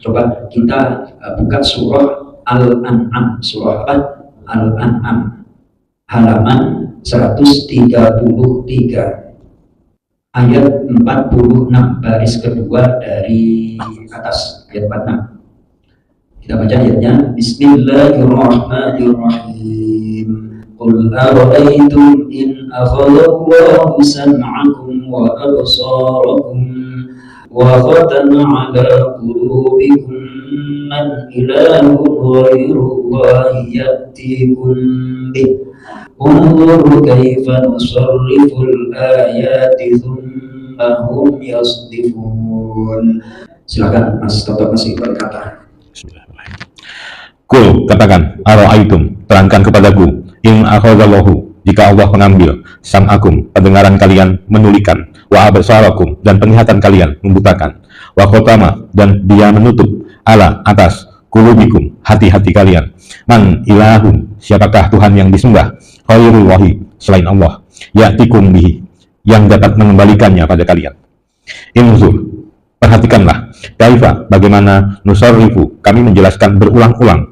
Coba kita buka surah Al-An'am, surah apa? Al-An'am, halaman 133, ayat 46, baris kedua dari atas, ayat 46. Kita baca ayatnya. Bismillahirrahmanirrahim. Qul ara'aytum in akhadallahu sam'akum wa absarakum wa khatama 'ala qulubikum man ilahun ghairullahi ya'tikum bih. Unzur kaifa nusarriful ayati thumma hum yasdifun. Silakan Mas Toto masih berkata. Kul, katakan, ara'aitum, terangkan kepadaku, in akhadallahu, jika Allah mengambil, sam'akum, pendengaran kalian menulikan, wa absarakum, dan penglihatan kalian membutakan, wa khotama, dan dia menutup, ala, atas, kulubikum, hati-hati kalian, man ilahun, siapakah Tuhan yang disembah, khairullahi, selain Allah, ya'tikum bihi, yang dapat mengembalikannya pada kalian. Inzur, perhatikanlah, kaifa, bagaimana, nusarrifu, kami menjelaskan berulang-ulang,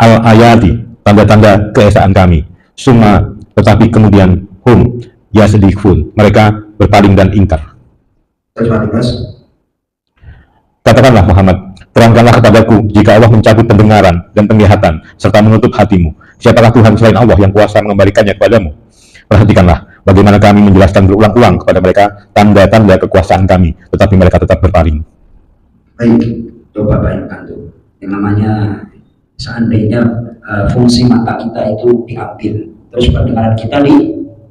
al-ayati, tanda-tanda keesaan kami, summa, tetapi kemudian hum yasdifun, mereka berpaling dan ingkar. Katakanlah Muhammad, terangkanlah kepadaku jika Allah mencabut pendengaran dan penglihatan serta menutup hatimu, siapakah Tuhan selain Allah yang kuasa mengembalikannya kepadamu? Perhatikanlah bagaimana kami menjelaskan berulang-ulang kepada mereka tanda-tanda kekuasaan kami, tetapi mereka tetap berpaling. Baik, coba bayangkan tuh, yang namanya seandainya fungsi mata kita itu diambil, terus pendengaran kita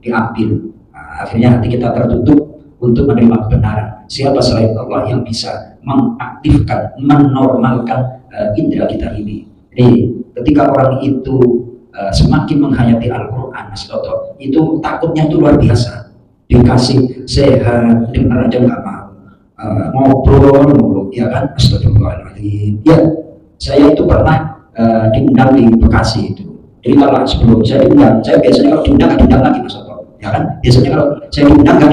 diambil, akhirnya hati kita tertutup untuk menerima kebenaran. Siapa selain Allah yang bisa mengaktifkan, menormalkan indera kita ini? Jadi ketika orang itu semakin menghayati Al-Quran, Mas Toto, itu takutnya itu luar biasa. Dikasih sehat, dengar aja nggak mau, ngobrol mulu, ya kan? Astagfirullahaladzim. Ya, saya itu pernah diundang di Bekasi itu. Jadi kalau sebelum saya diundang, saya biasanya kalau diundang nggak diundang lagi, Mas Toto, ya kan? Biasanya kalau saya diundang nggak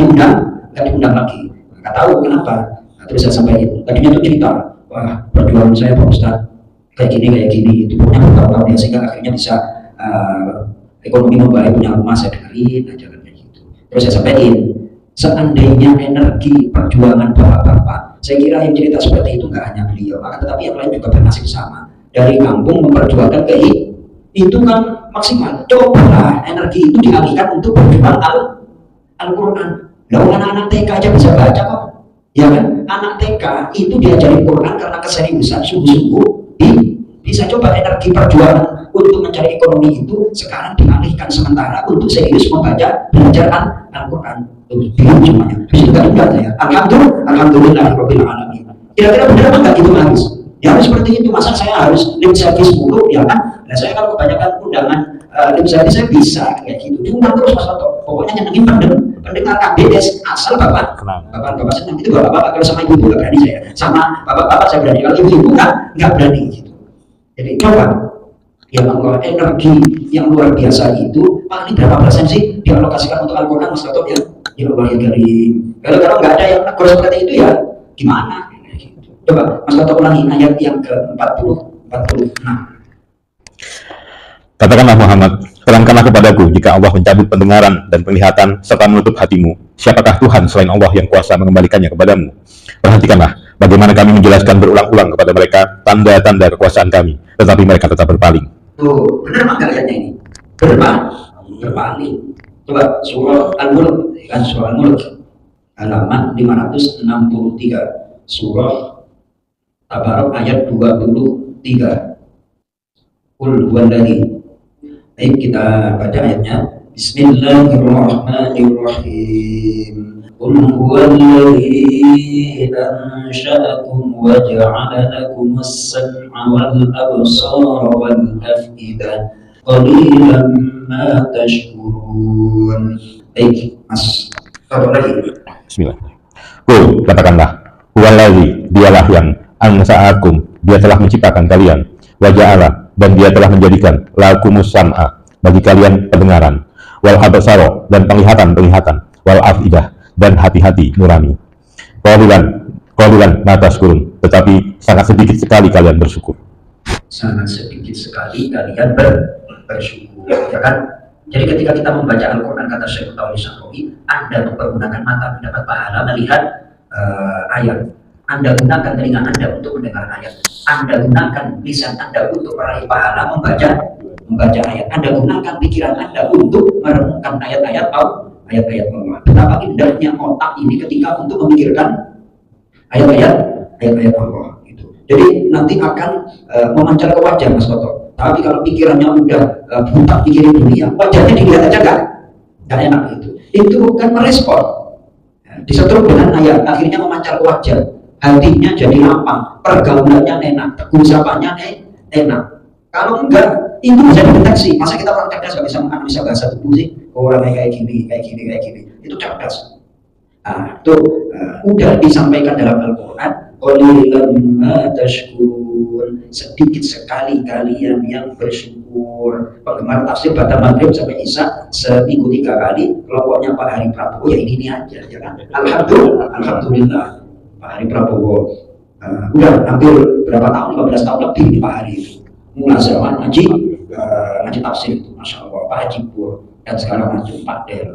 diundang lagi. Nggak tahu kenapa. Nah, terus saya sampaikan. Tadinya tuh cerita, wah perjuangan saya Pak Ustadz kayak gini, itu punya bertahun-tahun ya, sehingga akhirnya bisa ekonomi membaik, punya rumah, saya dengerin aja kayak gitu. Terus saya sampaikan, seandainya energi perjuangan bapak-bapak, saya kira yang cerita seperti itu nggak hanya beliau, tetapi yang lain juga bernasib sama. Dari kampung memperjuangkan itu kan maksimal. Cobalah energi itu dialihkan untuk berjuang Al-Quran. Lalu anak-anak TK aja bisa baca kok, ya kan? Anak TK itu diajari Quran karena keseriusan, sungguh-sungguh bisa. Coba energi perjuangan untuk mencari ekonomi itu sekarang dialihkan sementara untuk serius membaca, belajar Al-Quran. Bingung semuanya. Terus juga diundang saya. Alhamdulillahirabbil alamin. Kira-kira benar apa enggak gitu Mas? Ya harus seperti itu. Masa saya harus lip service mulu, ya kan? Nah saya kalau kebanyakan undangan lip service saya bisa kayak gitu. Diundang terus Mas Toto. Pokoknya nyenengin pendengar KBS asal bapak senang. Itu bapak kalau sama ibu nggak berani saya. Sama bapak saya berani. Kalau ibu nggak berani gitu. Jadi coba, ya Allah, energi yang luar biasa itu paling berapa persen sih dialokasikan untuk Al-Quran, Mas Toto ya? Ya Allah ya Karim. Kalau nggak ada yang negor seperti itu ya gimana? Coba Mas Toto ulangi ayat yang ke-46. Katakanlah Muhammad, terangkanlah kepadaku jika Allah mencabut pendengaran dan penglihatan serta menutup hatimu, siapakah Tuhan selain Allah yang kuasa mengembalikannya kepadamu? Perhatikanlah bagaimana kami menjelaskan berulang-ulang kepada mereka tanda-tanda kekuasaan kami, tetapi mereka tetap berpaling. Tuh, benar nggak ayatnya ini? Berpaling. Coba surah Al-Mulk, kan surah Al-Mulk, halaman 563, surah Tabarok ayat 23. Qul huwallazi. Baik, kita baca ayatnya. Bismillahirrahmanirrahim. Qul huwallazi ansha'akum wa ja'ala lakum as-sam'a wal absara wal af'idah. Qalilan ma tashkurun. Baik, Mas. Satu lagi. Bismillah. Qul, katakanlah, huwallazi, dialah yang ansa'akum, dia telah menciptakan kalian, wa ja'ala, dan dia telah menjadikan lakumus sam'a, bagi kalian pendengaran, wal absara, dan penglihatan, wal afidah, dan hati-hati nurani. Qalilan, qalilan ma tashkurun, tetapi sangat sedikit sekali kalian bersyukur. Sangat sedikit sekali kalian bersyukur, ya kan? Jadi ketika kita membaca Al-Quran, kata Syekh Al-Syafi'i, Anda mempergunakan mata mendapat pahala melihat ayat, Anda gunakan telinga Anda untuk mendengar ayat, Anda gunakan lisan Anda untuk meraih pahala membaca ayat, Anda gunakan pikiran Anda untuk merenungkan ayat-ayat Allah. Betapa indahnya otak ini ketika untuk memikirkan ayat-ayat Allah. Jadi nanti akan memancar ke wajah, Mas Toto. Tapi kalau pikirannya udah buta pikirin dunia, wajahnya dilihat aja nggak enak itu. Itu kan merespon. Disetrum dengan ayat, akhirnya memancar ke wajah. Hatinya jadi lapang, pergaulannya enak, tegur sapanya enak. Kalau enggak, itu bisa dideteksi. Masa kita orang cerdas nggak bisa menganalisa bahasa tubuh sih? Orangnya kayak gini. Itu cerdas. Nah, itu udah disampaikan dalam Al-Quran. Qalilan ma tashkurun, sedikit sekali kalian yang bersyukur. Penggemar tafsir pada maghrib sampai isya seminggu 3 kali. Kelompoknya Pak Hari Prabowo, ya ini aja, ya kan? Alhamdulillah Pak Hari Prabowo udah hampir berapa tahun, 15 tahun lebih di Pak Hari itu. Mulai zaman ngaji tafsir itu, Masya Allah, Pak Haji Pur, dan sekarang ngaji Pak Del.